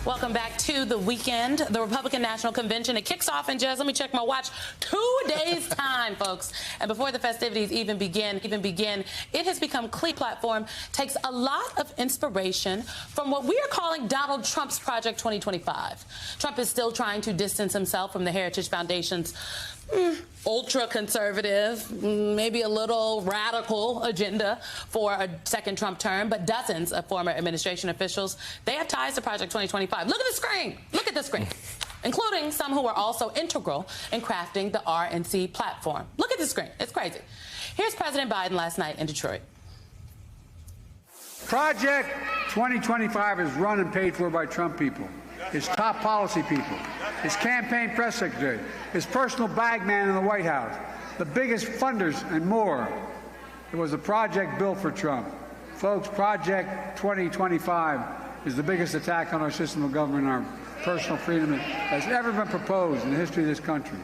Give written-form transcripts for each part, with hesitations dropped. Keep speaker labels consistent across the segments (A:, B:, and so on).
A: Welcome back to the weekend. The Republican National Convention, it kicks off in just, let me check my watch, 2 days' time, folks. And before the festivities even begin, it has become clear the platform takes a lot of inspiration from what we are calling Donald Trump's Project 2025. Trump is still trying to distance himself from the Heritage Foundation's ultra-conservative, maybe a little radical agenda for a second Trump term, but dozens of former administration officials, they have ties to Project 2025. Look at the screen. Look at the screen. Including some who are also integral in crafting the RNC platform. Look at the screen. It's crazy. Here's President Biden last night in Detroit.
B: Project 2025 is run and paid for by Trump people, his top policy people, his campaign press secretary, his personal bag man in the White House, the biggest funders and more. It was a project built for Trump. Folks, Project 2025 is the biggest attack on our system of government and our personal freedom that has ever been proposed in the history of this country.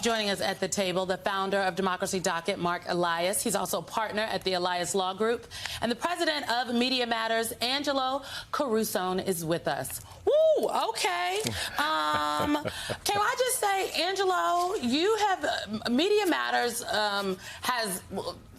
A: Joining us at the table, the founder of Democracy Docket, Mark Elias. He's also a partner at the Elias Law Group. And the president of Media Matters, Angelo Carusone, is with us. Woo, okay. Can I just say, Angelo, you have, Media Matters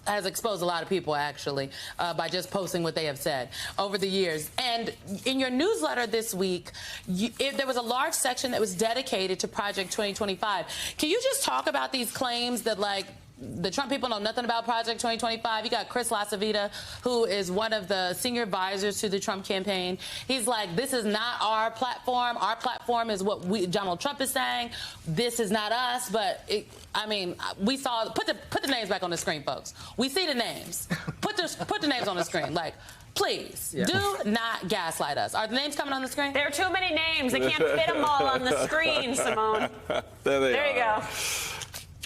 A: has exposed a lot of people, actually, by just posting what they have said over the years. And in your newsletter this week, there was a large section that was dedicated to Project 2025. Can you just talk about these claims that, like, the Trump people know nothing about Project 2025? You got Chris LaCivita, who is one of the senior advisors to the Trump campaign. He's like, this is not our platform. Our platform is what Donald Trump is saying. This is not us. But, I mean, we saw, put the names back on the screen, folks. We see the names. Put the names on the screen. Like, please, do not gaslight us. Are the names coming on the screen?
C: There are too many names. I can't fit them all on the screen, Simone. There you go.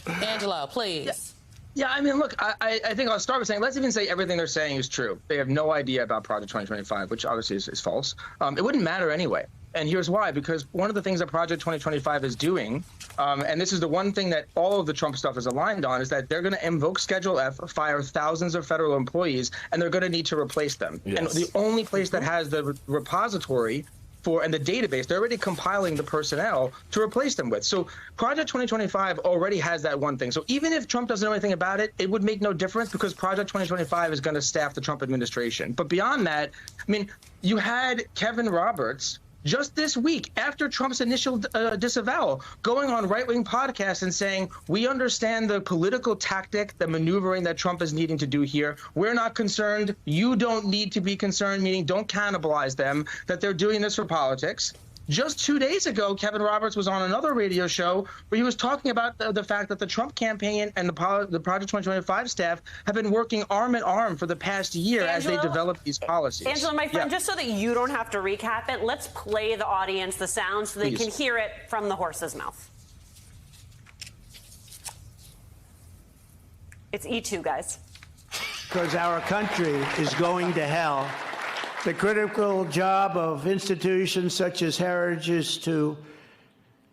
A: Angelo, please.
D: Yeah, I mean, look, I think I'll start with saying, let's even say everything they're saying is true. They have no idea about Project 2025, which obviously is false. It wouldn't matter anyway. And here's why, because one of the things that Project 2025 is doing, and this is the one thing that all of the Trump stuff is aligned on, is that they're going to invoke Schedule F, fire thousands of federal employees, and they're going to need to replace them. Yes. And the only place that has the repository and the database, they're already compiling the personnel to replace them with. So Project 2025 already has that one thing. So even if Trump doesn't know anything about it, it would make no difference because Project 2025 is going to staff the Trump administration. But beyond that, I mean, you had Kevin Roberts just this week, after Trump's initial disavowal, going on right-wing podcasts and saying, we understand the political tactic, the maneuvering that Trump is needing to do here. We're not concerned. You don't need to be concerned, meaning don't cannibalize them, that they're doing this for politics. Just 2 days ago, Kevin Roberts was on another radio show where he was talking about the fact that the Trump campaign and the Project 2025 staff have been working arm in arm for the past year as they develop these policies.
C: Angelo, my friend, just so that you don't have to recap it, let's play the audience the sound so they can hear it from the horse's mouth. It's E2, guys.
E: Because our country is going to hell. The critical job of institutions such as Heritage is to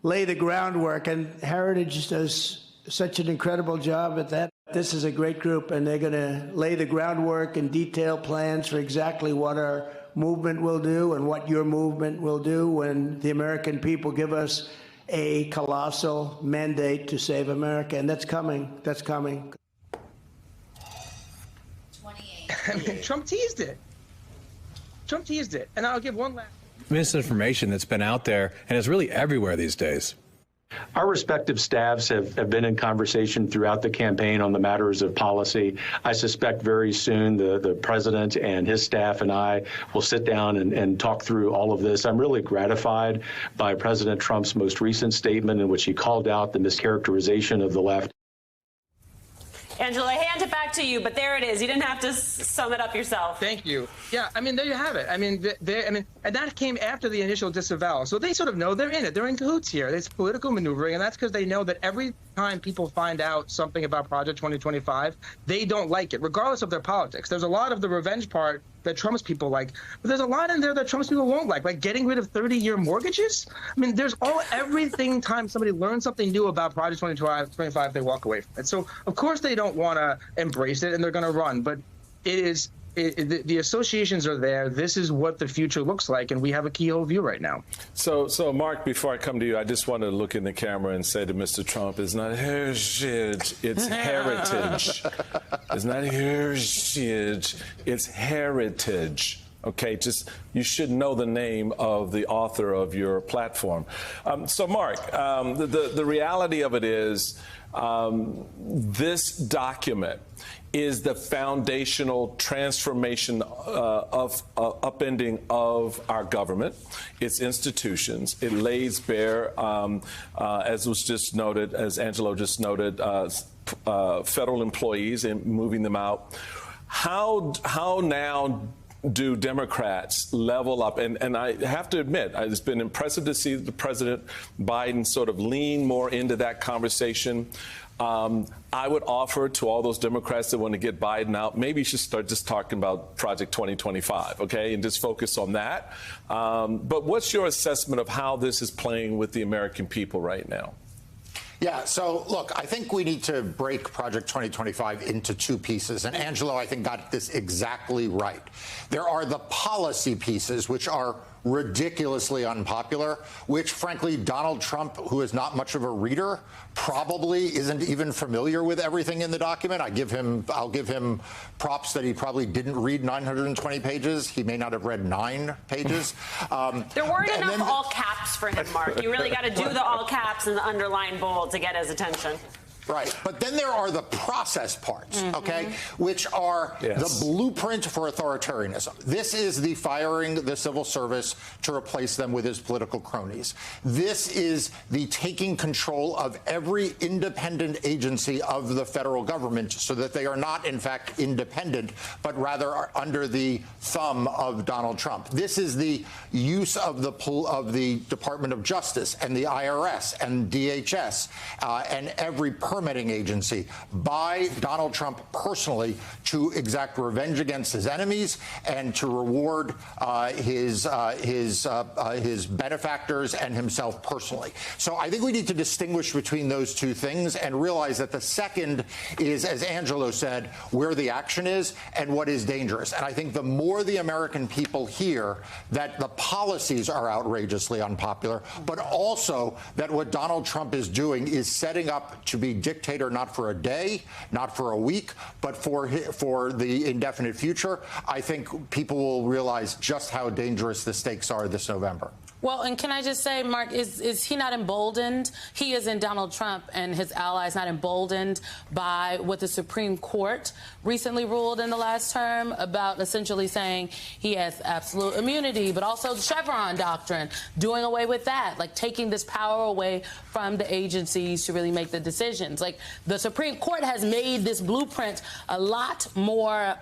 E: lay the groundwork, and Heritage does such an incredible job at that. This is a great group, and they're going to lay the groundwork and detail plans for exactly what our movement will do and what your movement will do when the American people give us a colossal mandate to save America. And that's coming. That's coming.
D: 28. I mean, Trump teased it. Trump teased it. And I'll give one last
F: misinformation that's been out there and is really everywhere these days.
G: Our respective staffs have been in conversation throughout the campaign on the matters of policy. I suspect very soon the president and his staff and I will sit down and talk through all of this. I'm really gratified by President Trump's most recent statement in which he called out the mischaracterization of the left.
C: Angelo, I hand it back to you, but there it is. You didn't have to sum it up yourself.
D: Thank you. Yeah, I mean, there you have it. I mean, and that came after the initial disavowal. So they sort of know they're in it. They're in cahoots here. It's political maneuvering, and that's because they know that every time people find out something about Project 2025, they don't like it, regardless of their politics. There's a lot of the revenge part that Trump's people like, but there's a lot in there that Trump's people won't like getting rid of 30-year mortgages. I mean, there's everything time somebody learns something new about Project 2025, they walk away from it. So, of course, they don't want to embrace it, and they're going to run. But it is the associations are there. This is what the future looks like, and we have a keyhole view right now.
H: So, Mark, before I come to you, I just want to look in the camera and say to Mr. Trump, it's not heritage, it's heritage. It's not heritage, it's heritage. Okay, just you should know the name of the author of your platform. So, Mark, the reality of it is this document is the foundational transformation upending of our government, its institutions. It lays bare, as was just noted, as Angelo just noted, federal employees and moving them out. How now do Democrats level up? And I have to admit, it's been impressive to see the President Biden sort of lean more into that conversation. I would offer to all those Democrats that want to get Biden out, maybe you should start just talking about Project 2025, okay, and just focus on that. But what's your assessment of how this is playing with the American people right now?
I: Yeah, so look, I think we need to break Project 2025 into two pieces. And Angelo, I think, got this exactly right. There are the policy pieces, which are ridiculously unpopular, which, frankly, Donald Trump, who is not much of a reader, probably isn't even familiar with everything in the document. I'll give him props that he probably didn't read 920 pages. He may not have read 9 pages.
C: There weren't enough all caps for him, Mark. You really got to do the all caps and the underline bold to get his attention.
I: Right. But then there are the process parts, okay, which are the blueprint for authoritarianism. This is the firing the civil service to replace them with his political cronies. This is the taking control of every independent agency of the federal government so that they are not, in fact, independent, but rather are under the thumb of Donald Trump. This is the use of the Department of Justice and the IRS and DHS and every permitting agency by Donald Trump personally to exact revenge against his enemies and to reward his benefactors and himself personally. So I think we need to distinguish between those two things and realize that the second is, as Angelo said, where the action is and what is dangerous. And I think the more the American people hear that the policies are outrageously unpopular, but also that what Donald Trump is doing is setting up to be dictator not for a day, not for a week, but for the indefinite future, I think people will realize just how dangerous the stakes are this November.
A: Well, and can I just say, Mark, is he not emboldened? He is in Donald Trump and his allies not emboldened by what the Supreme Court recently ruled in the last term about essentially saying he has absolute immunity, but also the Chevron doctrine, doing away with that, like taking this power away from the agencies to really make the decisions. Like the Supreme Court has made this blueprint a lot more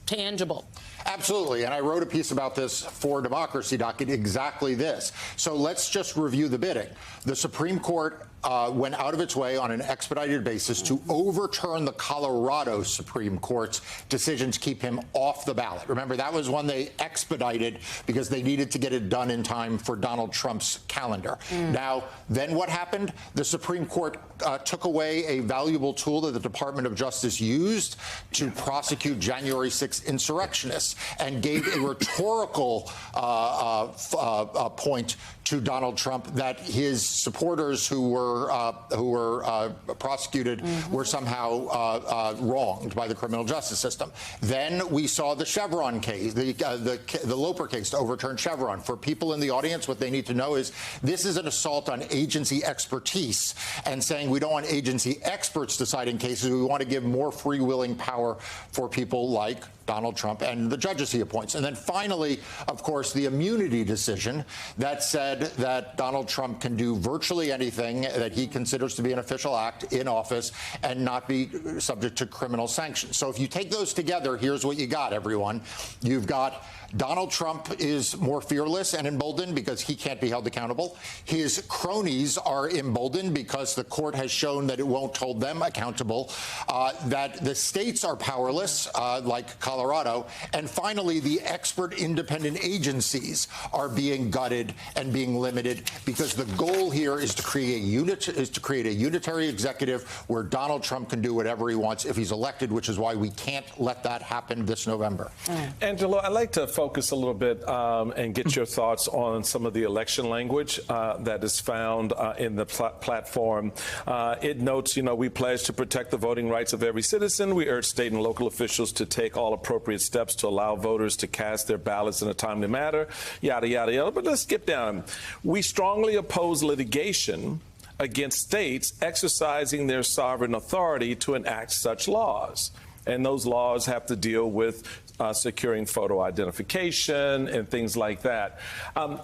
A: tangible.
I: Absolutely. And I wrote a piece about this for Democracy Docket, exactly this. So let's just review the bidding. The Supreme Court went out of its way on an expedited basis to overturn the Colorado Supreme Court's decision to keep him off the ballot. Remember, that was one they expedited because they needed to get it done in time for Donald Trump's calendar. Now, then what happened? The Supreme Court took away a valuable tool that the Department of Justice used to prosecute January 6th insurrectionists and gave a rhetorical point to Donald Trump that his supporters who were prosecuted were somehow wronged by the criminal justice system. Then we saw the Chevron case, the Loper case to overturn Chevron. For people in the audience, what they need to know is this is an assault on agency expertise and saying we don't want agency experts deciding cases. We want to give more free-willing power for people like Donald Trump and the judges he appoints. And then finally, of course, the immunity decision that said that Donald Trump can do virtually anything that he considers to be an official act in office and not be subject to criminal sanctions. So if you take those together, here's what you got, everyone. You've got Donald Trump is more fearless and emboldened because he can't be held accountable. His cronies are emboldened because the court has shown that it won't hold them accountable. That the states are powerless, like Colorado Colorado. And finally, the expert independent agencies are being gutted and being limited because the goal here is to create a unitary executive where Donald Trump can do whatever he wants if he's elected, which is why we can't let that happen this November.
H: Angelo, I'd like to focus a little bit and get your thoughts on some of the election language that is found in the platform. It notes, we pledge to protect the voting rights of every citizen. We urge state and local officials to take all appropriate steps to allow voters to cast their ballots in a timely manner, yada, yada, yada. But let's skip down. We strongly oppose litigation against states exercising their sovereign authority to enact such laws. And those laws have to deal with securing photo identification and things like that.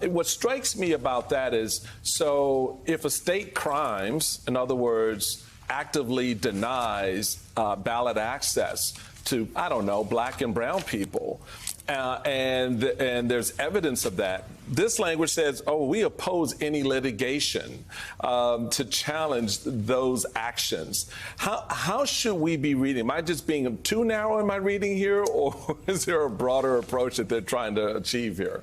H: What strikes me about that is, so if a state crimes, in other words, actively denies ballot access to, I don't know, black and brown people, and there's evidence of that. This language says, oh, we oppose any litigation to challenge those actions. How should we be reading? Am I just being too narrow in my reading here, or is there a broader approach that they're trying to achieve here?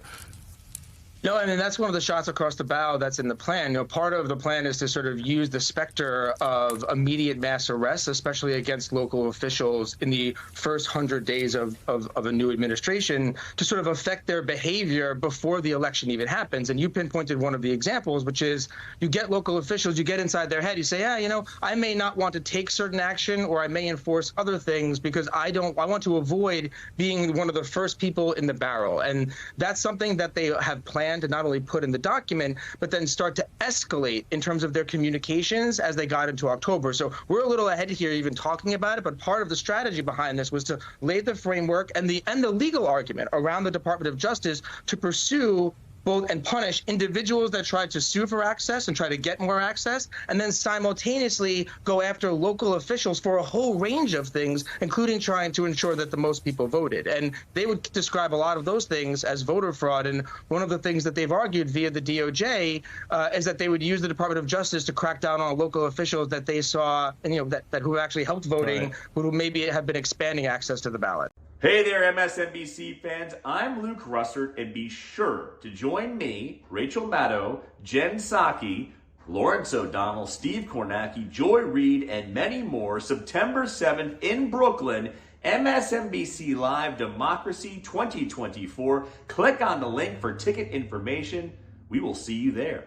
D: No, I mean, that's one of the shots across the bow that's in the plan. Part of the plan is to sort of use the specter of immediate mass arrests, especially against local officials in the first 100 days of a new administration, to sort of affect their behavior before the election even happens. And you pinpointed one of the examples, which is you get local officials, you get inside their head, you say, I may not want to take certain action, or I may enforce other things because I want to avoid being one of the first people in the barrel. And that's something that they have planned to not only put in the document, but then start to escalate in terms of their communications as they got into October. So we're a little ahead here even talking about it, but part of the strategy behind this was to lay the framework and the legal argument around the Department of Justice to pursue both and punish individuals that try to sue for access and try to get more access, and then simultaneously go after local officials for a whole range of things, including trying to ensure that the most people voted. And they would describe a lot of those things as voter fraud. And one of the things that they've argued via the DOJ is that they would use the Department of Justice to crack down on local officials that they saw, and that who actually helped voting, right, who maybe have been expanding access to the ballot.
J: Hey there, MSNBC fans. I'm Luke Russert, and be sure to join me, Rachel Maddow, Jen Psaki, Lawrence O'Donnell, Steve Kornacki, Joy Reid, and many more September 7th in Brooklyn, MSNBC Live Democracy 2024. Click on the link for ticket information. We will see you there.